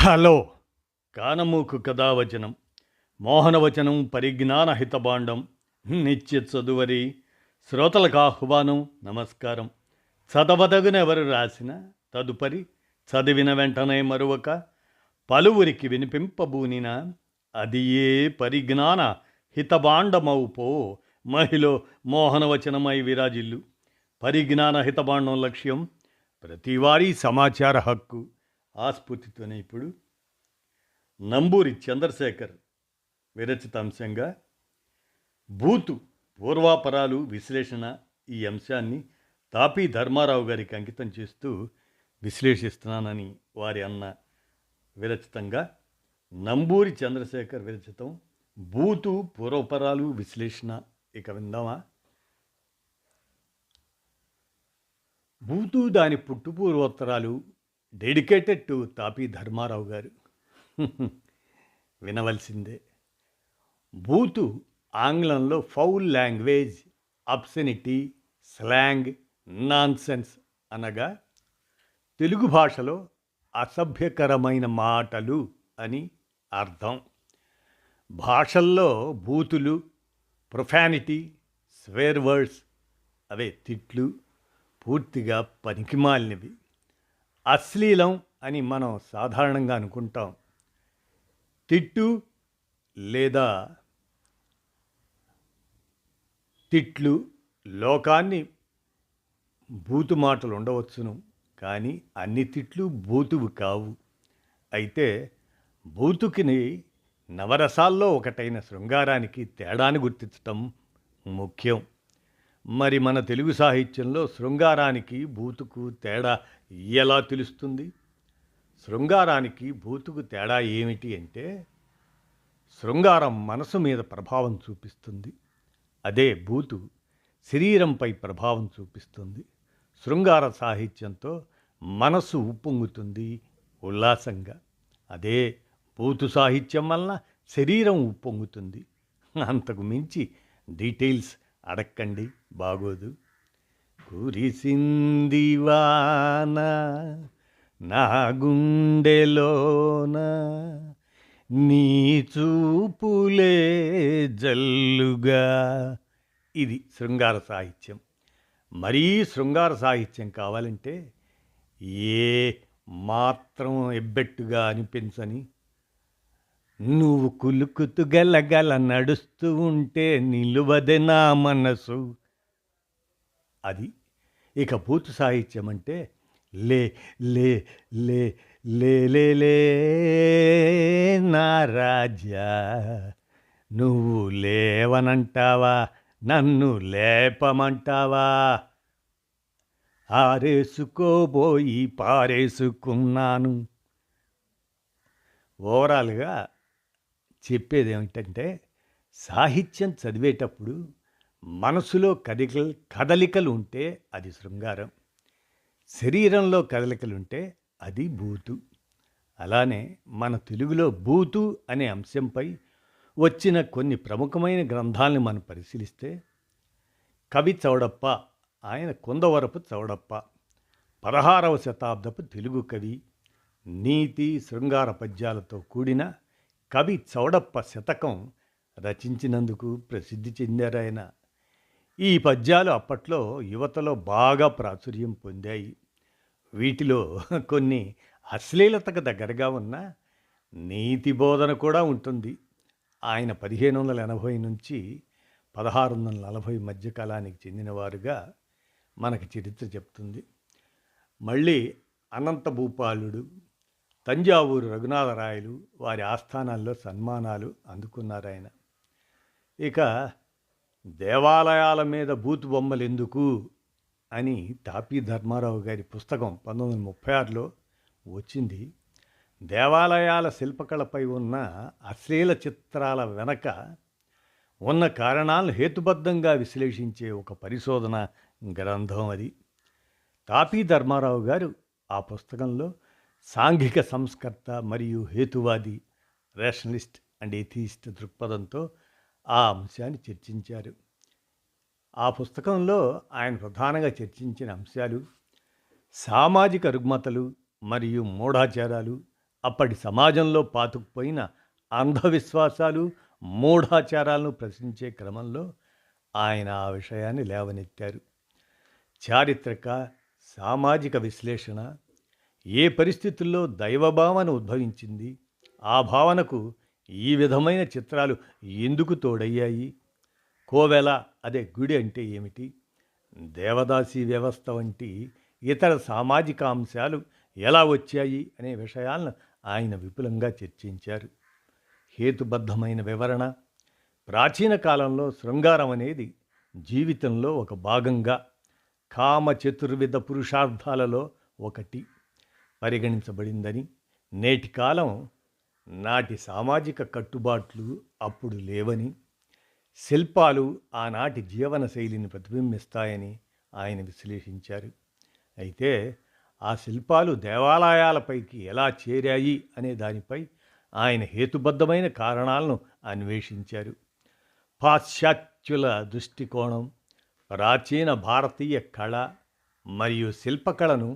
Hello! కానమూకు కథావచనం మోహనవచనం పరిజ్ఞాన హితబాండం నిత్య చదువరి శ్రోతలకు ఆహ్వానం నమస్కారం. చదవదగునెవరు రాసిన తదుపరి చదివిన వెంటనే మరొక పలువురికి వినిపింపబూనిన అది ఏ పరిజ్ఞాన హితబాండమౌపో మహిళ మోహనవచనమై విరాజిల్లు. పరిజ్ఞాన హితబాండం లక్ష్యం ప్రతివారీ సమాచార హక్కు. ఆ స్ఫూర్తితోనే ఇప్పుడు నంబూరి చంద్రశేఖర్ విరచిత అంశంగా బూతు పూర్వాపరాలు విశ్లేషణ ఈ అంశాన్ని తాపీ ధర్మారావు గారికి అంకితం చేస్తూ విశ్లేషిస్తున్నానని వారి అన్న విరచితంగా నంబూరి చంద్రశేఖర్ విరచితం బూతు పూర్వపరాలు విశ్లేషణ. ఇక విందామా? బూతు దాని పుట్టుపూర్వోత్తరాలు డెడికేటెడ్ టు తాపీ ధర్మారావు గారు. వినవలసిందే. బూతు ఆంగ్లంలో ఫౌల్ లాంగ్వేజ్, అబ్సెనిటీ, స్లాంగ్, నాన్సెన్స్ అనగా తెలుగు భాషలో అసభ్యకరమైన మాటలు అని అర్థం. భాషల్లో బూతులు, ప్రొఫానిటీ, స్వేర్ వర్డ్స్ అవే తిట్లు పూర్తిగా పనికిమాలినవి. అశ్లీలం అని మనం సాధారణంగా అనుకుంటాం. తిట్టు లేదా తిట్లు లోకాన్ని బూతు మాటలు ఉండవచ్చును, కానీ అన్ని తిట్లు బూతువు కావు. అయితే బూతుకి నవరసాల్లో ఒకటైన శృంగారానికి తేడాని గుర్తించటం ముఖ్యం. మరి మన తెలుగు సాహిత్యంలో శృంగారానికి బూతుకు తేడా ఎలా తెలుస్తుంది? శృంగారానికి బూతుకు తేడా ఏమిటి అంటే, శృంగారం మనసు మీద ప్రభావం చూపిస్తుంది, అదే బూతు శరీరంపై ప్రభావం చూపిస్తుంది. శృంగార సాహిత్యంతో మనసు ఉప్పొంగుతుంది ఉల్లాసంగా, అదే బూతు సాహిత్యం వలన శరీరం ఉప్పొంగుతుంది. అంతకు మించి డీటెయిల్స్ అడక్కండి, బాగోదు. కురిసింది వాన నా గుండెలోన, నీ చూపులే జల్లుగా. ఇది శృంగార సాహిత్యం. మరీ శృంగార సాహిత్యం కావాలంటే ఏ మాత్రం ఎబ్బెట్టుగా అనిపించని నువ్వు కులుకుతూ గలగల నడుస్తూ ఉంటే నిలువదే నా మనసు, అది. ఇక బూతు సాహిత్యం అంటే లే లే లే లే లే లే నా రాజా, నువ్వు లేవనంటావా నన్ను లేపమంటావా, ఆరేసుకోబోయి పారేసుకున్నాను. ఓవరాల్గా చెప్పేది ఏమిటంటే, సాహిత్యం చదివేటప్పుడు మనసులో కదలికలు ఉంటే అది శృంగారం, శరీరంలో కదలికలు ఉంటే అది బూతు. అలానే మన తెలుగులో బూతు అనే అంశంపై వచ్చిన కొన్ని ప్రముఖమైన గ్రంథాలను మనం పరిశీలిస్తే, కవి చౌడప్ప, ఆయన కుందవరపు చౌడప్ప, 16వ శతాబ్దపు తెలుగు కవి, నీతి శృంగార పద్యాలతో కూడిన కవి చౌడప్ప శతకం రచించినందుకు ప్రసిద్ధి చెందారాయన. ఈ పద్యాలు అప్పట్లో యువతలో బాగా ప్రాచుర్యం పొందాయి. వీటిలో కొన్ని అశ్లీలతకు దగ్గరగా ఉన్న నీతి బోధన కూడా ఉంటుంది. ఆయన 1580 నుంచి 1640 మధ్యకాలానికి చెందినవారుగా మనకి చరిత్ర చెప్తుంది. మళ్ళీ అనంత భూపాలుడు, తంజావూరు రఘునాథరాయలు వారి ఆస్థానాల్లో సన్మానాలు అందుకున్నారాయన. ఇక దేవాలయాల మీద బూతు బొమ్మలు ఎందుకు అని తాపీ ధర్మారావు గారి పుస్తకం 1936లో వచ్చింది. దేవాలయాల శిల్పకళపై ఉన్న అశ్లీల చిత్రాల వెనక ఉన్న కారణాలను హేతుబద్ధంగా విశ్లేషించే ఒక పరిశోధన గ్రంథం అది. తాపీ ధర్మారావు గారు ఆ పుస్తకంలో సాంఘిక సంస్కర్త మరియు హేతువాది, రేషనలిస్ట్ అండ్ ఎథీస్ట్ దృక్పథంతో ఆ అంశాన్ని చర్చించారు. ఆ పుస్తకంలో ఆయన ప్రధానంగా చర్చించిన అంశాలు సామాజిక రుగ్మతలు మరియు మూఢాచారాలు, అప్పటి సమాజంలో పాతుకుపోయిన అంధవిశ్వాసాలు, మూఢాచారాలను ప్రశ్నించే క్రమంలో ఆయన ఆ విషయాన్ని లేవనెత్తారు. చారిత్రక, సామాజిక విశ్లేషణ, ఏ పరిస్థితుల్లో దైవభావన ఉద్భవించింది, ఆ భావనకు ఈ విధమైన చిత్రాలు ఎందుకు తోడయ్యాయి, కోవెల అదే గుడి అంటే ఏమిటి, దేవదాసి వ్యవస్థ వంటి ఇతర సామాజిక అంశాలు ఎలా వచ్చాయి అనే విషయాలను ఆయన విపులంగా చర్చించారు. హేతుబద్ధమైన వివరణ, ప్రాచీన కాలంలో శృంగారం అనేది జీవితంలో ఒక భాగంగా కామ చతుర్విధ పురుషార్థాలలో ఒకటి పరిగణించబడిందని, నేటి కాలం నాటి సామాజిక కట్టుబాట్లు అప్పుడు లేవని, శిల్పాలు ఆనాటి జీవన శైలిని ప్రతిబింబిస్తాయని ఆయన విశ్లేషించారు. అయితే ఆ శిల్పాలు దేవాలయాలపైకి ఎలా చేరాయి అనే దానిపై ఆయన హేతుబద్ధమైన కారణాలను అన్వేషించారు. పాశ్చాత్యుల దృష్టికోణం, ప్రాచీన భారతీయ కళ మరియు శిల్పకళను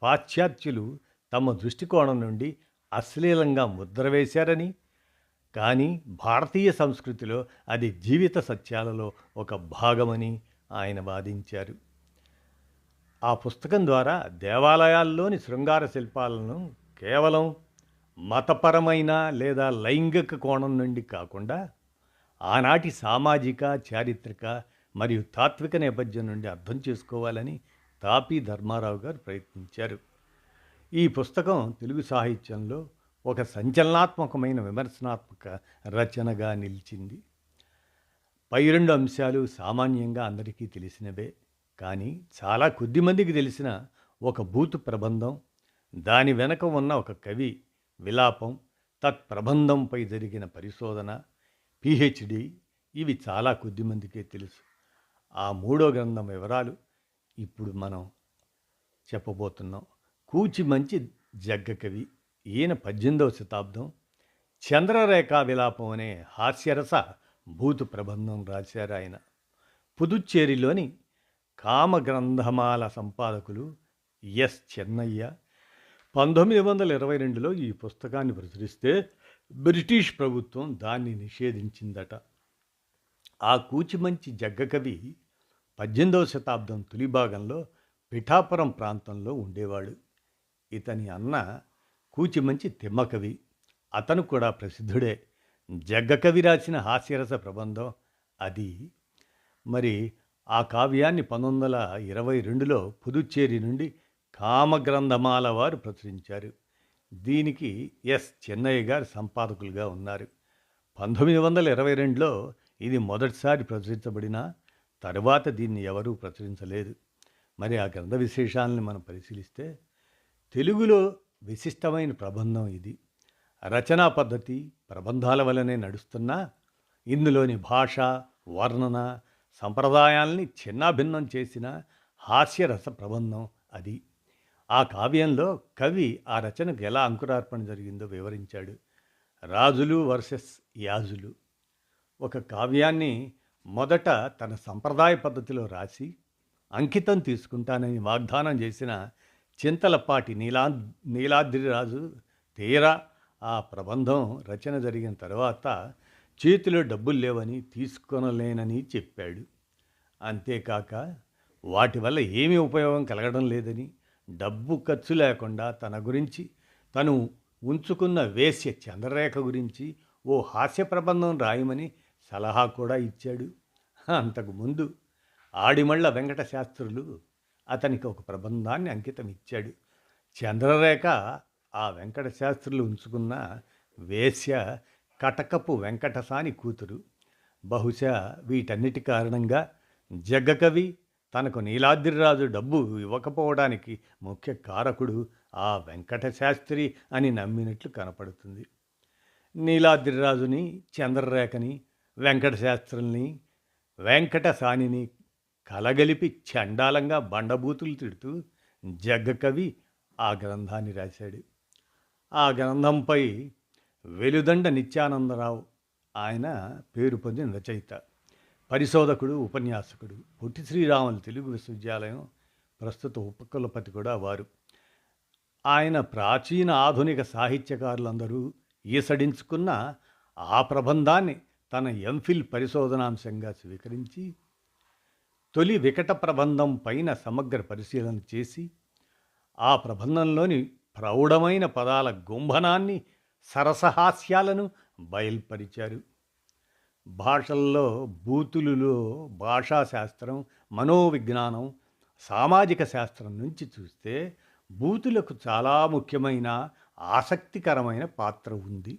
పాశ్చాత్యులు తమ దృష్టికోణం నుండి అశ్లీలంగా ముద్ర వేశారని, కానీ భారతీయ సంస్కృతిలో అది జీవిత సత్యాలలో ఒక భాగమని ఆయన వాదించారు. ఆ పుస్తకం ద్వారా దేవాలయాల్లోని శృంగార శిల్పాలను కేవలం మతపరమైన లేదా లైంగిక కోణం నుండి కాకుండా ఆనాటి సామాజిక, చారిత్రక మరియు తాత్విక నేపథ్యం నుండి అర్థం చేసుకోవాలని తాపీ ధర్మారావు గారు ప్రయత్నించారు. ఈ పుస్తకం తెలుగు సాహిత్యంలో ఒక సంచలనాత్మకమైన విమర్శనాత్మక రచనగా నిలిచింది. పై రెండు అంశాలు సామాన్యంగా అందరికీ తెలిసినవే, కానీ చాలా కొద్దిమందికి తెలిసిన ఒక బూతు ప్రబంధం, దాని వెనక ఉన్న ఒక కవి విలాపం, తత్ప్రబంధంపై జరిగిన పరిశోధన, పిహెచ్డి, ఇవి చాలా కొద్దిమందికే తెలుసు. ఆ మూడో గ్రంథం వివరాలు ఇప్పుడు మనం చెప్పబోతున్నాం. కూచిమంచి జగ్గకవి, ఈయన 18వ శతాబ్దం, చంద్రరేఖా విలాపం అనే హాస్యరస భూతు ప్రబంధం రాశారు ఆయన. పుదుచ్చేరిలోని కామగ్రంథమాల సంపాదకులు ఎస్ చెన్నయ్య 1922లో ఈ పుస్తకాన్ని ప్రచురిస్తే బ్రిటిష్ ప్రభుత్వం దాన్ని నిషేధించిందట. ఆ కూచిమంచి జగ్గకవి 18వ శతాబ్దం తొలి భాగంలో పిఠాపురం ప్రాంతంలో ఉండేవాడు. ఇతని అన్న కూచిమంచి తిమ్మకవి, అతను కూడా ప్రసిద్ధుడే. జగ్గకవి రాసిన హాస్యరస ప్రబంధం అది. మరి ఆ కావ్యాన్ని 1922లో పుదుచ్చేరి నుండి కామగ్రంథమాల వారు ప్రచురించారు. దీనికి ఎస్ చెన్నయ్య గారు సంపాదకులుగా ఉన్నారు. 1922లో ఇది మొదటిసారి ప్రచురించబడిన తరువాత దీన్ని ఎవరూ ప్రచురించలేదు. మరి ఆ గ్రంథ విశేషాలని మనం పరిశీలిస్తే తెలుగులో విశిష్టమైన ప్రబంధం ఇది. రచనా పద్ధతి ప్రబంధాల వలనే నడుస్తున్నా ఇందులోని భాష, వర్ణన, సంప్రదాయాల్ని చిన్నాభిన్నం చేసిన హాస్యరస ప్రబంధం అది. ఆ కావ్యంలో కవి ఆ రచనకు ఎలా అంకురార్పణ జరిగిందో వివరించాడు. రాజులు వర్సెస్ యాజులు. ఒక కావ్యాన్ని మొదట తన సంప్రదాయ పద్ధతిలో రాసి అంకితం తీసుకుంటానని వాగ్దానం చేసిన చింతలపాటి నీలాద్రిరాజు తీరా ఆ ప్రబంధం రచన జరిగిన తర్వాత చేతిలో డబ్బులు లేవని తీసుకొనలేనని చెప్పాడు. అంతేకాక వాటి వల్ల ఏమీ ఉపయోగం కలగడం లేదని, డబ్బు ఖర్చు లేకుండా తన గురించి తను ఉంచుకున్న వేశ్య చంద్రరేఖ గురించి ఓ హాస్య ప్రబంధం రాయమని సలహా కూడా ఇచ్చాడు. అంతకుముందు ఆడిమళ్ళ వెంకట శాస్త్రులు అతనికి ఒక ప్రబంధాన్ని అంకితం ఇచ్చాడు. చంద్రరేఖ ఆ వెంకట శాస్త్రులు ఉంచుకున్న వేశ్య కటకపు వెంకటసాని కూతురు. బహుశా వీటన్నిటి కారణంగా జగ్గకవి తనకు నీలాద్రిరాజు డబ్బు ఇవ్వకపోవడానికి ముఖ్య కారకుడు ఆ వెంకట శాస్త్రి అని నమ్మినట్లు కనపడుతుంది. నీలాద్రిరాజుని, చంద్రరేఖని, వెంకట శాస్త్రుల్ని, వెంకటసానిని కలగలిపి చండాలంగా బండబూతులు తిడుతూ జగ్గకవి ఆ గ్రంథాన్ని రాశాడు. ఆ గ్రంథంపై వెలుదండ నిత్యానందరావు ఆయన పేరు పొందిన రచయిత, పరిశోధకుడు, ఉపన్యాసకుడు. పొట్టి శ్రీరాములు తెలుగు విశ్వవిద్యాలయం ప్రస్తుత ఉపకులపతి కూడా వారు. ఆయన ప్రాచీన ఆధునిక సాహిత్యకారులందరూ ఈసడించుకున్న ఆ ప్రబంధాన్ని తన ఎంఫిల్ పరిశోధనాంశంగా స్వీకరించి తొలి వికట ప్రబంధం పైన సమగ్ర పరిశీలన చేసి ఆ ప్రబంధంలోని ప్రౌఢమైన పదాల గుంభనాన్ని సరసహాస్యాలను బయల్పరిచారు. భాషల్లో బూతులులో భాషాశాస్త్రం, మనోవిజ్ఞానం, సామాజిక శాస్త్రం నుంచి చూస్తే బూతులకు చాలా ముఖ్యమైన ఆసక్తికరమైన పాత్ర ఉంది.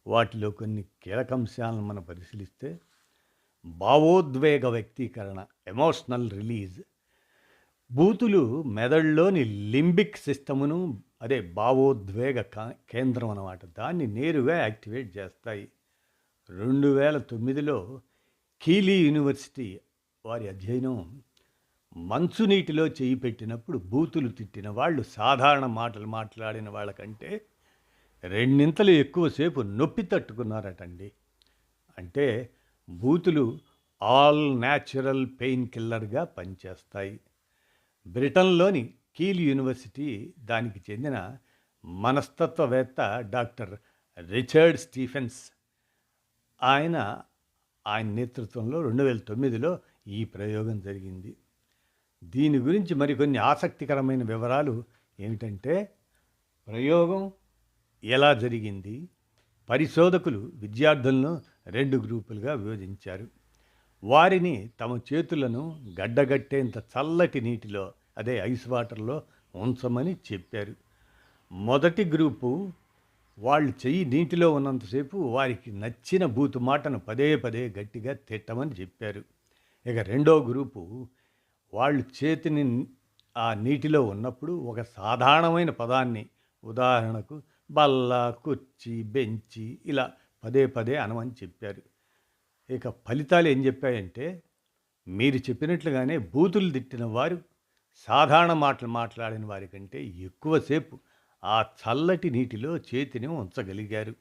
వాటిలో కొన్ని కీలకంశాలను మనం పరిశీలిస్తే భావోద్వేగ వ్యక్తీకరణ, ఎమోషనల్ రిలీజ్. బూతులు మెదడులోని లింబిక్ సిస్టమును, అదే భావోద్వేగ కేంద్రం అన్నమాట, దాన్ని నేరుగా యాక్టివేట్ చేస్తాయి. 2009లో కీలీ యూనివర్సిటీ వారి అధ్యయనం మంచునీటిలో చేయి పెట్టినప్పుడు బూతులు తిట్టిన వాళ్ళు సాధారణ మాటలు మాట్లాడిన వాళ్ళకంటే రెండింతలు ఎక్కువసేపు నొప్పి తట్టుకున్నారటండి. అంటే బూతులు ఆల్ న్యాచురల్ పెయిన్ కిల్లర్గా పనిచేస్తాయి. బ్రిటన్లోని కీల్ యూనివర్సిటీ దానికి చెందిన మనస్తత్వవేత్త డాక్టర్ రిచర్డ్ స్టీఫెన్స్ ఆయన నేతృత్వంలో 2009లో ఈ ప్రయోగం జరిగింది. దీని గురించి మరికొన్ని ఆసక్తికరమైన వివరాలు ఏమిటంటే, ప్రయోగం ఎలా జరిగింది, పరిశోధకులు విద్యార్థులను 2 గ్రూపులుగా విభజించారు. వారిని తమ చేతులను గడ్డగట్టేంత చల్లటి నీటిలో, అదే ఐస్ వాటర్లో ఉంచమని చెప్పారు. మొదటి గ్రూపు వాళ్ళు చెయ్యి నీటిలో ఉన్నంతసేపు వారికి నచ్చిన బూతు మాటను పదే పదే గట్టిగా తిట్టమని చెప్పారు. ఇక రెండో గ్రూపు వాళ్ళు చేతిని ఆ నీటిలో ఉన్నప్పుడు ఒక సాధారణమైన పదాన్ని, ఉదాహరణకు బల్ల, కుర్చీ, బెంచి, ఇలా పదే పదే అనమని చెప్పారు. ఇక ఫలితాలు ఏం చెప్పాయంటే, మీరు చెప్పినట్లుగానే బూతులు తిట్టిన వారు సాధారణ మాటలు మాట్లాడిన వారి కంటే ఎక్కువసేపు ఆ చల్లటి నీటిలో చేతిని ఉంచగలిగారు.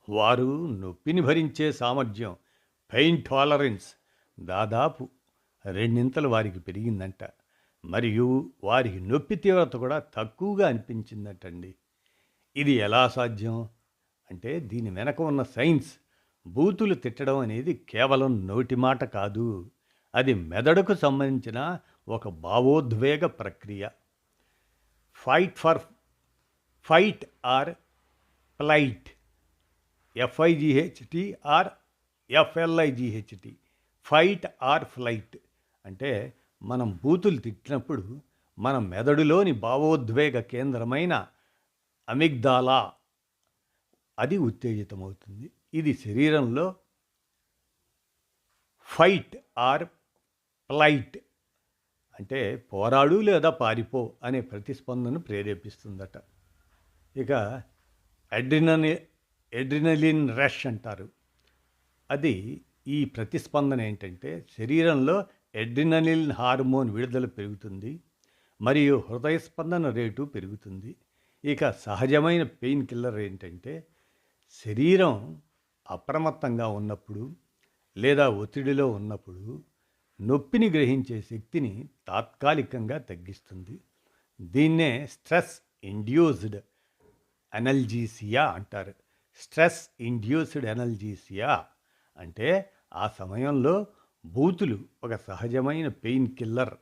వారు నొప్పిని భరించే సామర్థ్యం, పెయిన్ టాలరెన్స్, దాదాపు రెండింతలు వారికి పెరిగిందంట. మరియు వారికి నొప్పి తీవ్రత కూడా తక్కువగా అనిపించిందటండి. ఇది ఎలా సాధ్యం అంటే, దీని వెనక ఉన్న సైన్స్, బూతులు తిట్టడం అనేది కేవలం నోటి మాట కాదు, అది మెదడుకు సంబంధించిన ఒక భావోద్వేగ ప్రక్రియ. Fight or flight, FIGHT or FLIGHT, fight or flight. అంటే మనం బూతులు తిట్టినప్పుడు మన మెదడులోని భావోద్వేగ కేంద్రమైన అమిగ్దాలా అది ఉత్తేజితమవుతుంది. ఇది శరీరంలో ఫైట్ ఆర్ ఫ్లైట్, అంటే పోరాడు లేదా పారిపో అనే ప్రతిస్పందనను ప్రేరేపిస్తుందట. ఇక ఎడ్రినలిన్ రష్ అంటారు. అది ఈ ప్రతిస్పందన ఏంటంటే, శరీరంలో ఎడ్రినలిన్ హార్మోన్ విడుదల పెరుగుతుంది మరియు హృదయ స్పందన రేటు పెరుగుతుంది. ఇక సహజమైన పెయిన్ కిల్లర్ ఏంటంటే, శరీరం అప్రమత్తంగా ఉన్నప్పుడు లేదా ఒత్తిడిలో ఉన్నప్పుడు నొప్పిని గ్రహించే శక్తిని తాత్కాలికంగా తగ్గిస్తుంది. దీన్నే స్ట్రెస్ ఇండ్యూస్డ్ ఎనల్జీసియా అంటారు. స్ట్రెస్ ఇండ్యూస్డ్ ఎనల్జీసియా అంటే ఆ సమయంలో బూతులు ఒక సహజమైన pain killer,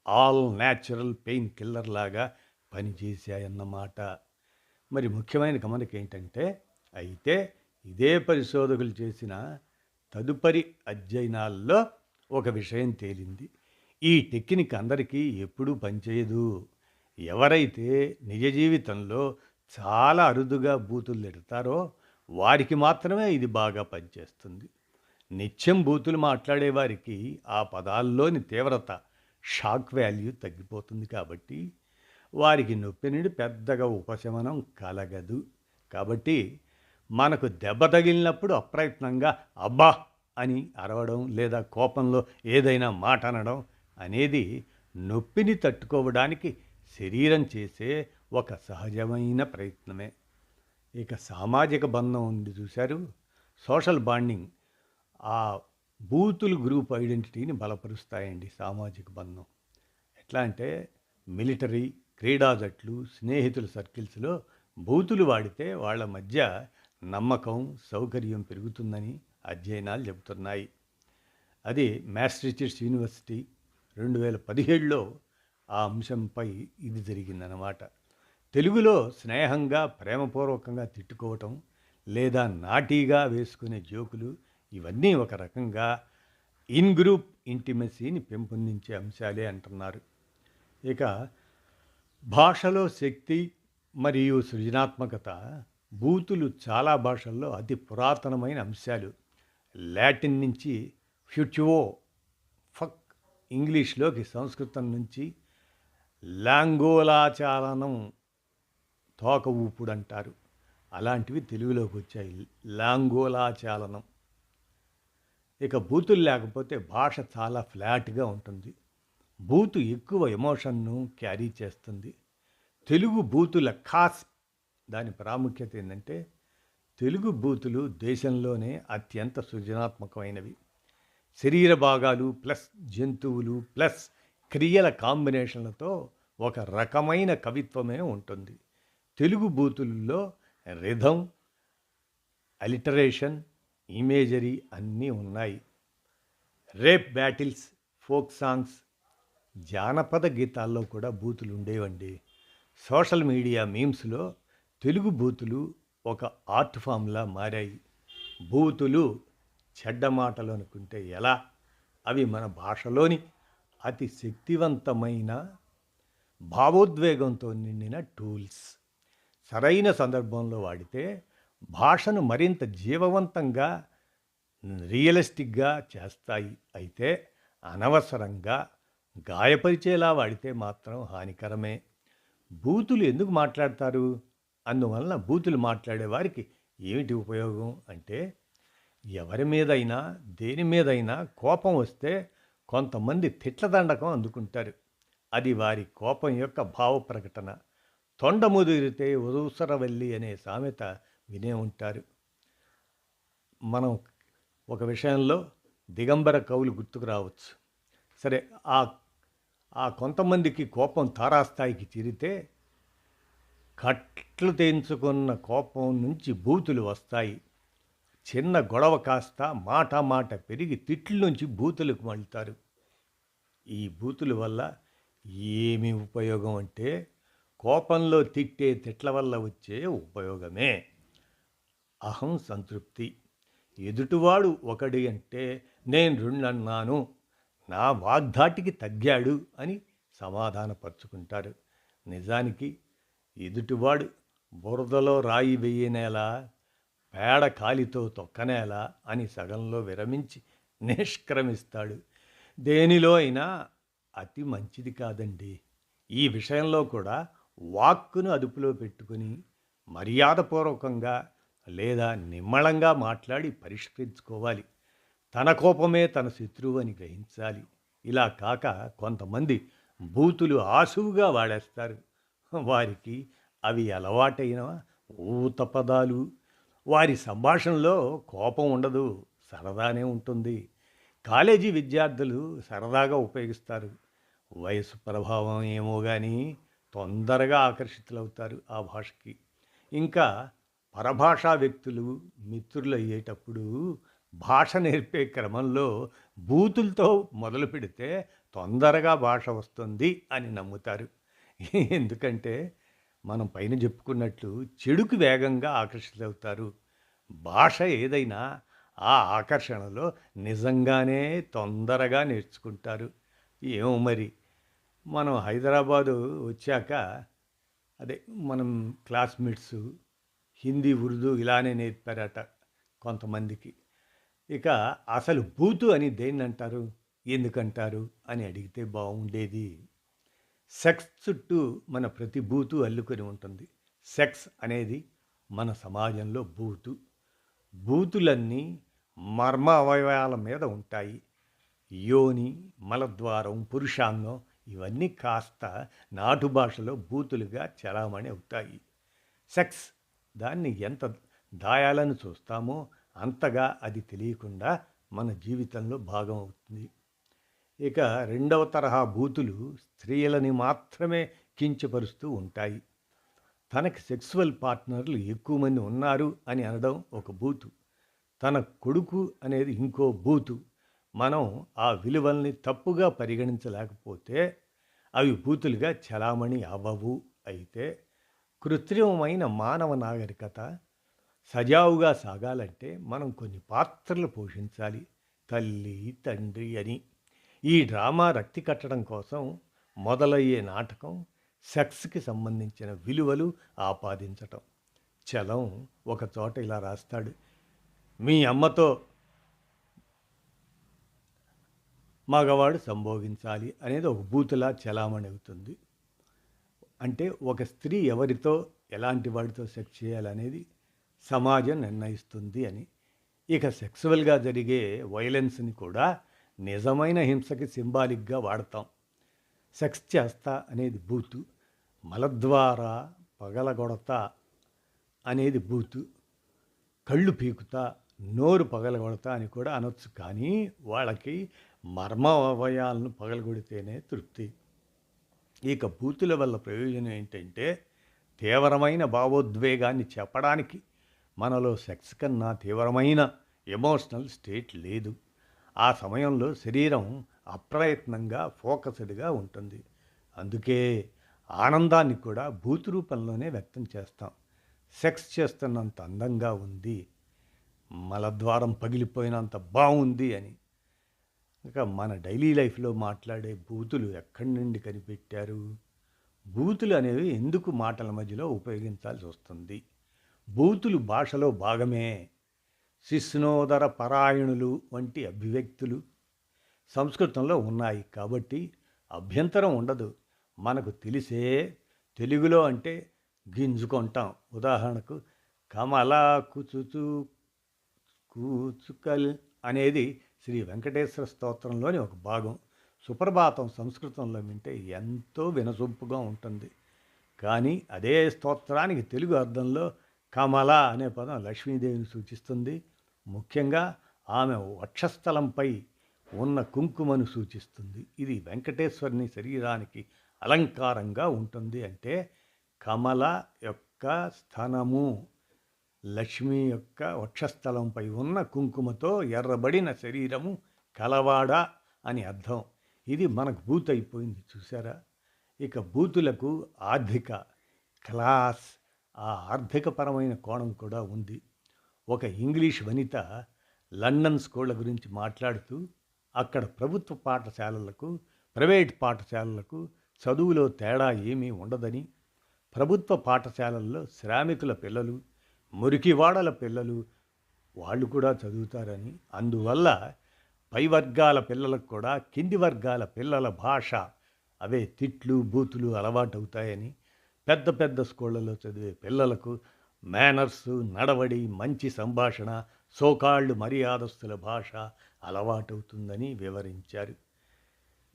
all natural pain killer లాగా పనిచేశాయన్నమాట. మరి ముఖ్యమైన గమనిక ఏంటంటే, అయితే ఇదే పరిశోధకులు చేసిన తదుపరి అధ్యయనాల్లో ఒక విషయం తేలింది. ఈ టెక్నిక్ అందరికీ ఎప్పుడూ పనిచేయదు. ఎవరైతే నిజ జీవితంలో చాలా అరుదుగా బూతులు తిడతారో వారికి మాత్రమే ఇది బాగా పనిచేస్తుంది. నిత్యం బూతులు మాట్లాడేవారికి ఆ పదాల్లోని తీవ్రత, షాక్ వాల్యూ తగ్గిపోతుంది. కాబట్టి వారికి నొప్పి నుండి పెద్దగా ఉపశమనం కలగదు. కాబట్టి మనకు దెబ్బ తగిలినప్పుడు అప్రయత్నంగా అబ్బా అని అరవడం లేదా కోపంలో ఏదైనా మాట అనడం అనేది నొప్పిని తట్టుకోవడానికి శరీరం చేసే ఒక సహజమైన ప్రయత్నమే. ఇక సామాజిక బంధం ఉంది చూశారు, సోషల్ బాండింగ్. ఆ బూతులు గ్రూప్ ఐడెంటిటీని బలపరుస్తాయండి సామాజిక బంధం. ఎట్లా అంటే, మిలిటరీ, క్రీడా జట్లు, స్నేహితుల సర్కిల్స్లో బూతులు వాడితే వాళ్ళ మధ్య నమ్మకం, సౌకర్యం పెరుగుతుందని అధ్యయనాలు చెబుతున్నాయి. అది మ్యాసచ్యూసెట్స్ యూనివర్సిటీ 2017లో ఆ అంశంపై ఇది జరిగిందనమాట. తెలుగులో స్నేహంగా, ప్రేమపూర్వకంగా తిట్టుకోవటం లేదా నాటీగా వేసుకునే జోకులు ఇవన్నీ ఒక రకంగా ఇన్ గ్రూప్ ఇంటిమసీని పెంపొందించే అంశాలే అంటున్నారు. ఇక భాషలో శక్తి మరియు సృజనాత్మకత. బూతులు చాలా భాషల్లో అతి పురాతనమైన అంశాలు. లాటిన్ నుంచి ఫ్యూచువో, ఫక్, ఇంగ్లీష్లోకి సంస్కృతం నుంచి లాంగోలాచాలనం, తోక ఊపుడు అంటారు. అలాంటివి తెలుగులోకి వచ్చాయి, లాంగోలాచాలనం. ఇక బూతులు లేకపోతే భాష చాలా ఫ్లాట్గా ఉంటుంది. బూతు ఎక్కువ ఎమోషన్ను క్యారీ చేస్తుంది. తెలుగు బూతుల ఖాస్ దాని ప్రాముఖ్యత ఏంటంటే తెలుగు బూతులు దేశంలోనే అత్యంత సృజనాత్మకమైనవి. శరీర భాగాలు ప్లస్ జంతువులు ప్లస్ క్రియల కాంబినేషన్లతో ఒక రకమైన కవిత్వమే ఉంటుంది. తెలుగు బూతుల్లో రిథం, అలిటరేషన్, ఇమేజరీ అన్నీ ఉన్నాయి. రేప్ బ్యాటిల్స్, ఫోక్ సాంగ్స్, జానపద గీతాల్లో కూడా బూతులు ఉండేవండి. సోషల్ మీడియా మీమ్స్లో తెలుగు బూతులు ఒక ఆర్ట్ ఫామ్లా మారాయి. బూతులు చెడ్డ మాటలు అనుకుంటే ఎలా? అవి మన భాషలోని అతి శక్తివంతమైన భావోద్వేగంతో నిండిన టూల్స్. సరైన సందర్భంలో వాడితే భాషను మరింత జీవవంతంగా, రియలిస్టిక్గా చేస్తాయి. అయితే అనవసరంగా గాయపరిచేలా వాడితే మాత్రం హానికరమే. బూతులు ఎందుకు మాట్లాడతారు? అందువలన బూతులు మాట్లాడే వారికి ఏమిటి ఉపయోగం అంటే, ఎవరి మీదైనా దేని మీదైనా కోపం వస్తే కొంతమంది తిట్లదండకం అందుకుంటారు. అది వారి కోపం యొక్క భావ ప్రకటన. తొండ ముదిరితే ఉదూసరవల్లి అనే సామెత వినే ఉంటారు. మనం ఒక విషయంలో దిగంబర కవులు గుర్తుకు రావచ్చు. సరే, ఆ ఆ కొంతమందికి కోపం తారాస్థాయికి చేరితే కట్లు తెంచుకున్న కోపం నుంచి బూతులు వస్తాయి. చిన్న గొడవ కాస్త మాట మాట పెరిగి తిట్ల నుంచి బూతులకు మళ్తారు. ఈ బూతుల వల్ల ఏమి ఉపయోగం అంటే కోపంలో తిట్టే తిట్ల వల్ల వచ్చే ఉపయోగమే అహం సంతృప్తి. ఎదుటివాడు ఒకడి అంటే నేను రెండన్నాను, నా వాగ్ధాటికి తగ్గాడు అని సమాధానపరుచుకుంటారు. నిజానికి ఎదుటివాడు బురదలో రాయి వెయ్యనేలా, పేడ కాలితో తొక్కనేలా అని సగంలో విరమించి నిష్క్రమిస్తాడు. దేనిలో అయినా అతి మంచిది కాదండి. ఈ విషయంలో కూడా వాక్కును అదుపులో పెట్టుకుని మర్యాదపూర్వకంగా లేదా నిమ్మళంగా మాట్లాడి పరిష్కరించుకోవాలి. తన కోపమే తన శత్రువు అని గ్రహించాలి. ఇలా కాక కొంతమంది బూతులు ఆసువుగా వాడేస్తారు. వారికి అవి అలవాటైన ఊత పదాలు. వారి సంభాషణలో కోపం ఉండదు, సరదానే ఉంటుంది. కాలేజీ విద్యార్థులు సరదాగా ఉపయోగిస్తారు. వయసు ప్రభావం ఏమో కానీ తొందరగా ఆకర్షితులవుతారు ఆ భాషకి. ఇంకా పరభాషా వ్యక్తులు మిత్రులు అయ్యేటప్పుడు భాష నేర్పే క్రమంలో బూతులతో మొదలు పెడితే తొందరగా భాష వస్తుంది అని నమ్ముతారు. ఎందుకంటే మనం పైన చెప్పుకున్నట్లు చెడుకు వేగంగా ఆకర్షితులవుతారు. భాష ఏదైనా ఆ ఆకర్షణలో నిజంగానే తొందరగా నేర్చుకుంటారు. ఏమో మరి, మనం హైదరాబాదు వచ్చాక అదే మనం క్లాస్మేట్స్ హిందీ, ఉర్దూ ఇలానే నేర్పారట కొంతమందికి. ఇక అసలు బూతు అని దేన్ని అంటారు, ఎందుకంటారు అని అడిగితే బాగుండేది. సెక్స్ చుట్టూ మన ప్రతి బూతు అల్లుకొని ఉంటుంది. సెక్స్ అనేది మన సమాజంలో బూతు. బూతులన్నీ మర్మ అవయవాల మీద ఉంటాయి. యోని, మలద్వారం, పురుషాంగం ఇవన్నీ కాస్త నాటు భాషలో బూతులుగా చలామణి అవుతాయి. సెక్స్ దాన్ని ఎంత దాయాలని చూస్తామో అంతగా అది తెలియకుండా మన జీవితంలో భాగం అవుతుంది. ఇక రెండవ తరహా బూతులు స్త్రీలని మాత్రమే కించపరుస్తూ ఉంటాయి. తనకి సెక్సువల్ పార్ట్నర్లు ఎక్కువ మంది ఉన్నారు అని అనడం ఒక బూతు. తన కొడుకు అనేది ఇంకో బూతు. మనం ఆ విలువల్ని తప్పుగా పరిగణించలేకపోతే అవి బూతులుగా చలామణి అవ్వవు. అయితే కృత్రిమమైన మానవ నాగరికత సజావుగా సాగాలంటే మనం కొన్ని పాత్రలు పోషించాలి. తల్లి, తండ్రి అని. ఈ డ్రామా రక్తి కట్టడం కోసం మొదలయ్యే నాటకం సెక్స్కి సంబంధించిన విలువలు ఆపాదించటం. చలం ఒక చోట ఇలా రాస్తాడు: మీ అమ్మతో మగవాడు సంభోగించాలి అనేది ఒక బూతులా చలామణి అవుతుంది. అంటే ఒక స్త్రీ ఎవరితో ఎలాంటి వాడితో సెక్స్ చేయాలనేది సమాజం నిర్ణయిస్తుంది అని. ఇక సెక్సువల్గా జరిగే వైలెన్స్ని కూడా నిజమైన హింసకి సింబాలిక్గా వాడతాం. సెక్స్ చేస్తా అనేది బూతు. మలద్వారా పగలగొడతా అనేది బూతు. కళ్ళు పీకుతా, నోరు పగలగొడతా అని కూడా అనొచ్చు. కానీ వాళ్ళకి మర్మ అవయాలను పగలగొడితేనే తృప్తి. ఇక బూతుల వల్ల ప్రయోజనం ఏంటంటే తీవ్రమైన భావోద్వేగాన్ని చెప్పడానికి మనలో సెక్స్ కన్నా తీవ్రమైన ఎమోషనల్ స్టేట్ లేదు. ఆ సమయంలో శరీరం అప్రయత్నంగా ఫోకస్డ్గా ఉంటుంది. అందుకే ఆనందాన్ని కూడా బూతు రూపంలోనే వ్యక్తం చేస్తాం. సెక్స్ చేస్తున్నంత అందంగా ఉంది, మలద్వారం పగిలిపోయినంత బాగుంది అని. ఇక మన డైలీ లైఫ్లో మాట్లాడే బూతులు ఎక్కడి నుండి కనిపెట్టారు? బూతులు అనేవి ఎందుకు మాటల మధ్యలో ఉపయోగించాల్సి వస్తుంది? బూతులు భాషలో భాగమే. శిష్ణోదర పరాయణులు వంటి అభివ్యక్తులు సంస్కృతంలో ఉన్నాయి కాబట్టి అభ్యంతరం ఉండదు. మనకు తెలిసే తెలుగులో అంటే గింజుకుంటాం. ఉదాహరణకు కమలా కుచుచు కూచుకల్ అనేది శ్రీ వెంకటేశ్వర స్తోత్రంలోని ఒక భాగం. సుప్రభాతం సంస్కృతంలో వింటే ఎంతో వినసొంపుగా ఉంటుంది. కానీ అదే స్తోత్రానికి తెలుగు అర్థంలో కమల అనే పదం లక్ష్మీదేవిని సూచిస్తుంది. ముఖ్యంగా ఆమె వక్షస్థలంపై ఉన్న కుంకుమను సూచిస్తుంది. ఇది వెంకటేశ్వరుని శరీరానికి అలంకారంగా ఉంటుంది. అంటే కమల యొక్క స్థనము, లక్ష్మి యొక్క వక్షస్థలంపై ఉన్న కుంకుమతో ఎర్రబడిన శరీరము కలవాడ అని అర్థం. ఇది మనకు బూత్ అయిపోయింది చూసారా. ఇక బూతులకు ఆర్థిక, క్లాస్, ఆ ఆర్థికపరమైన కోణం కూడా ఉంది. ఒక ఇంగ్లీష్ వనిత లండన్ స్కూళ్ళ గురించి మాట్లాడుతూ అక్కడ ప్రభుత్వ పాఠశాలలకు, ప్రైవేట్ పాఠశాలలకు చదువులో తేడా ఏమీ ఉండదని, ప్రభుత్వ పాఠశాలల్లో శ్రామికుల పిల్లలు, మురికివాడల పిల్లలు వాళ్ళు కూడా చదువుతారని, అందువల్ల పై వర్గాల పిల్లలకు కూడా కింది వర్గాల పిల్లల భాష అవే తిట్లు, బూతులు అలవాటవుతాయని, పెద్ద పెద్ద స్కూళ్ళలో చదివే పిల్లలకు మేనర్స్, నడవడి, మంచి సంభాషణ, సోకాళ్ళు మర్యాదస్తుల భాష అలవాటవుతుందని వివరించారు.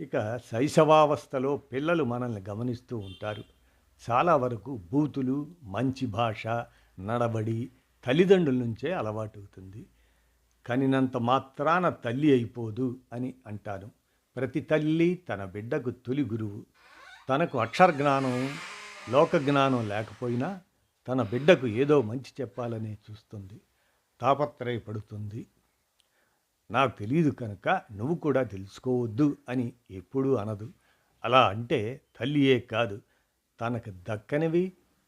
ఇక శైశవావస్థలో పిల్లలు మనల్ని గమనిస్తూ ఉంటారు. చాలా వరకు బూతులు, మంచి భాష, నడవడి తల్లిదండ్రుల నుంచే అలవాటవుతుంది. కనినంత మాత్రాన తల్లి అయిపోదు అని అంటాను. ప్రతి తల్లి తన బిడ్డకు తొలి గురువు. తనకు అక్షరజ్ఞానం, లోకజ్ఞానం లేకపోయినా తన బిడ్డకు ఏదో మంచి చెప్పాలని చూస్తుంది, తాపత్రయపడుతుంది. నాకు తెలియదు కనుక నువ్వు కూడా తెలుసుకోవద్దు అని ఎప్పుడూ అనదు. అలా అంటే తల్లియే కాదు, తనకు దక్కనివి,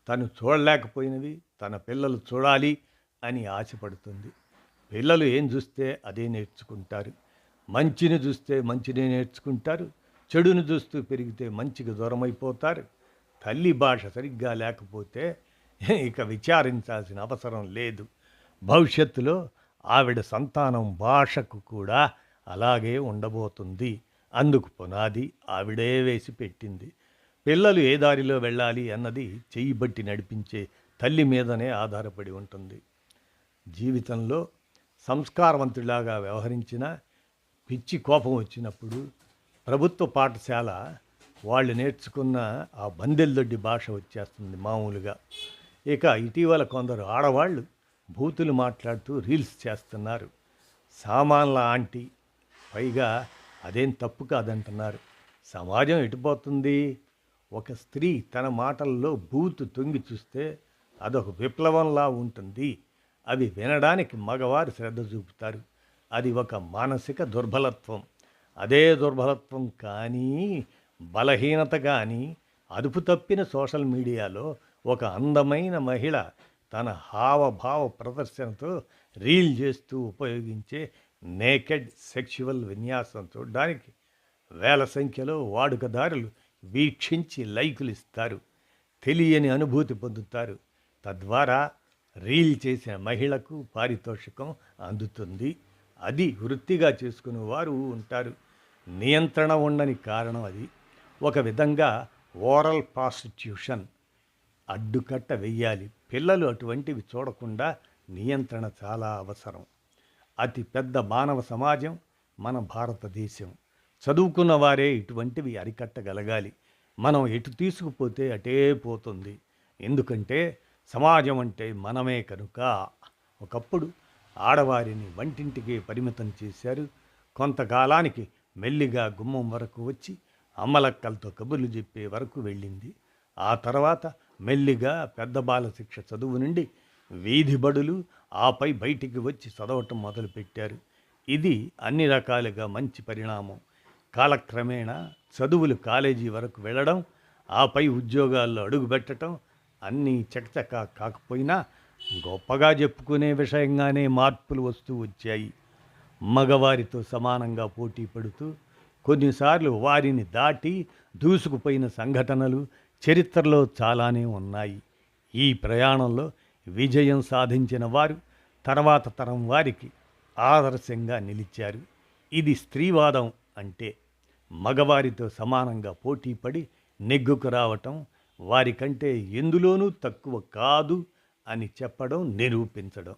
తను చూడలేకపోయినవి తన పిల్లలు చూడాలి అని ఆశపడుతుంది. పిల్లలు ఏం చూస్తే అదే నేర్చుకుంటారు. మంచిని చూస్తే మంచిని నేర్చుకుంటారు, చెడుని చూస్తూ పెరిగితే మంచికి దూరమైపోతారు. తల్లి భాష సరిగ్గా లేకపోతే ఇక విచారించాల్సిన అవసరం లేదు. భవిష్యత్తులో ఆవిడ సంతానం భాషకు కూడా అలాగే ఉండబోతుంది. అందుకు పునాది ఆవిడే వేసి పెట్టింది. పిల్లలు ఏ దారిలో వెళ్ళాలి అన్నది చెయ్యి బట్టి నడిపించే తల్లి మీదనే ఆధారపడి ఉంటుంది. జీవితంలో సంస్కారవంతుడిలాగా వ్యవహరించిన పిచ్చి కోపం వచ్చినప్పుడు ప్రభుత్వ పాఠశాల వాళ్ళు నేర్చుకున్న ఆ బందెల్దొడ్డి భాష వచ్చేస్తుంది మామూలుగా. ఇక ఇటీవల కొందరు ఆడవాళ్ళు బూతులు మాట్లాడుతూ రీల్స్ చేస్తున్నారు. సామాన్ల ఆంటీ, పైగా అదేం తప్పు కాదంటున్నారు. సమాజం ఎటుపోతుంది? ఒక స్త్రీ తన మాటల్లో బూతు తొంగి చూస్తే అదొక విప్లవంలా ఉంటుంది. అవి వినడానికి మగవారు శ్రద్ధ చూపుతారు. అది ఒక మానసిక దుర్బలత్వం. అదే దుర్బలత్వం కానీ, బలహీనత కానీ అదుపు తప్పిన సోషల్ మీడియాలో ఒక అందమైన మహిళ తన హావభావ ప్రదర్శనతో రీల్ చేస్తూ ఉపయోగించే నేకెడ్ సెక్షువల్ విన్యాసం చూడడానికి వేల సంఖ్యలో వాడుకదారులు వీక్షించి లైకులు ఇస్తారు, తెలియని అనుభూతి పొందుతారు. తద్వారా రీల్ చేసిన మహిళకు పారితోషికం అందుతుంది. అది వృత్తిగా చేసుకునే వారు ఉంటారు. నియంత్రణ ఉండని కారణం అది. ఒక విధంగా ఓరల్ ప్రాస్టిట్యూషన్ అడ్డుకట్ట వెయ్యాలి. పిల్లలు అటువంటివి చూడకుండా నియంత్రణ చాలా అవసరం. అతి పెద్ద మానవ సమాజం మన భారతదేశం. చదువుకున్న వారే ఇటువంటివి అరికట్టగలగాలి. మనం ఎటు తీసుకుపోతే అటే పోతుంది. ఎందుకంటే సమాజం అంటే మనమే కనుక. ఒకప్పుడు ఆడవారిని వంటింటికి పరిమితం చేశారు. కొంతకాలానికి మెల్లిగా గుమ్మం వరకు వచ్చి అమ్మలక్కలతో కబుర్లు చెప్పే వరకు వెళ్ళింది. ఆ తర్వాత మెల్లిగా పెద్ద బాల శిక్ష చదువు నుండి వీధి బడులు, ఆపై బయటికి వచ్చి చదవటం మొదలుపెట్టారు. ఇది అన్ని రకాలుగా మంచి పరిణామం. కాలక్రమేణా చదువులు కాలేజీ వరకు వెళ్ళడం, ఆపై ఉద్యోగాల్లో అడుగుపెట్టడం అన్నీ చకచక కాకపోయినా గొప్పగా చెప్పుకునే విషయంగానే మార్పులు వస్తూ వచ్చాయి. మగవారితో సమానంగా పోటీ పడుతూ కొన్నిసార్లు వారిని దాటి దూసుకుపోయిన సంఘటనలు చరిత్రలో చాలానే ఉన్నాయి. ఈ ప్రయాణంలో విజయం సాధించిన వారు తర్వాత తరం వారికి ఆదర్శంగా నిలిచారు. ఇది స్త్రీవాదం అంటే మగవారితో సమానంగా పోటీపడి నెగ్గుకు రావటం, వారికంటే ఎందులోనూ తక్కువ కాదు అని చెప్పడం, నిరూపించడం.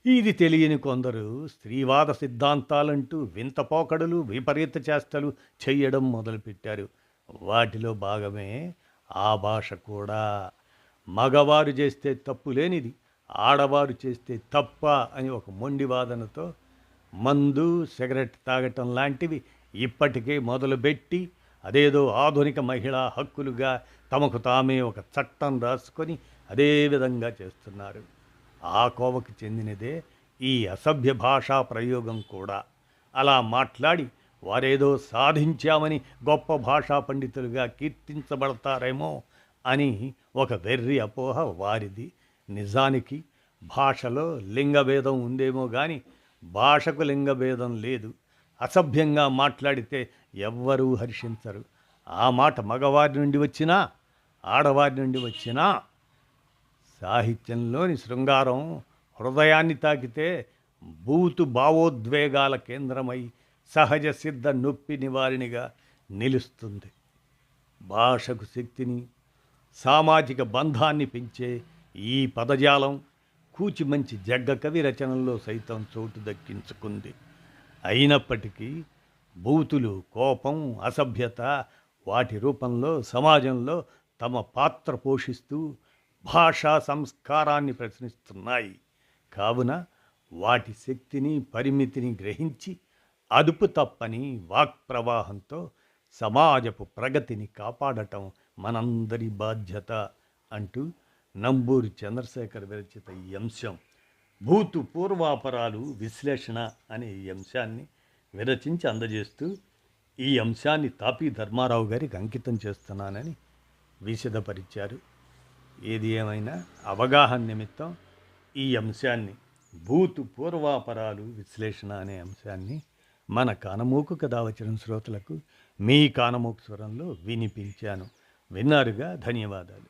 ఇది తెలియని కొందరు స్త్రీవాద సిద్ధాంతాలంటూ వింత పోకడలు, విపరీత చేష్టలు చెయ్యడం మొదలుపెట్టారు. వాటిలో భాగమే ఆ భాష కూడా. మగవారు చేస్తే తప్పు లేనిది ఆడవారు చేస్తే తప్ప అని ఒక మొండి వాదనతో మందు, సిగరెట్ తాగటం లాంటివి ఇప్పటికే మొదలుపెట్టి అదేదో ఆధునిక మహిళా హక్కులుగా తమకు తామే ఒక చట్టం రాసుకొని అదే విధంగా చేస్తున్నారు. ఆ కోవకు చెందినదే ఈ అసభ్య భాషా ప్రయోగం కూడా. అలా మాట్లాడి వారేదో సాధించామని గొప్ప భాషా పండితులుగా కీర్తించబడతారేమో అని ఒక వెర్రి అపోహ వారిది. నిజానికి భాషలో లింగభేదం ఉందేమో కానీ భాషకు లింగభేదం లేదు. అసభ్యంగా మాట్లాడితే ఎవ్వరూ హర్షించరు. ఆ మాట మగవారి నుండి వచ్చినా ఆడవారి నుండి వచ్చినా సాహిత్యంలోని శృంగారం హృదయాన్ని తాకితే బూతు భావోద్వేగాల కేంద్రమై సహజ సిద్ధ నొప్పి నివారణగా నిలుస్తుంది. భాషకు శక్తిని, సామాజిక బంధాన్ని పెంచే ఈ పదజాలం కూచిమంచి జగ్గ కవి రచనల్లో సైతం చోటు దక్కించుకుంది. అయినప్పటికీ బూతులు, కోపం, అసభ్యత వాటి రూపంలో సమాజంలో తమ పాత్ర పోషిస్తూ భాషా సంస్కారాన్ని ప్రశ్నిస్తున్నాయి. కావున వాటి శక్తిని, పరిమితిని గ్రహించి అదుపు తప్పని వాక్ ప్రవాహంతో సమాజపు ప్రగతిని కాపాడటం మనందరి బాధ్యత అంటూ నంబూరి చంద్రశేఖర్ విరచిత ఈ అంశం భూతు పూర్వాపరాలు విశ్లేషణ అనే ఈ అంశాన్ని విరచించి అందజేస్తూ ఈ అంశాన్ని తాపీ ధర్మారావు గారికి అంకితం చేస్తున్నానని విశదపరిచారు. ఏది ఏమైనా అవగాహన నిమిత్తం ఈ అంశాన్ని భూతు పూర్వాపరాలు విశ్లేషణ అనే అంశాన్ని మన కానమోకు కథ వచ్చిన శ్రోతలకు మీ కానమోకు స్వరంలో వినిపించాను. విన్నారుగా, ధన్యవాదాలు.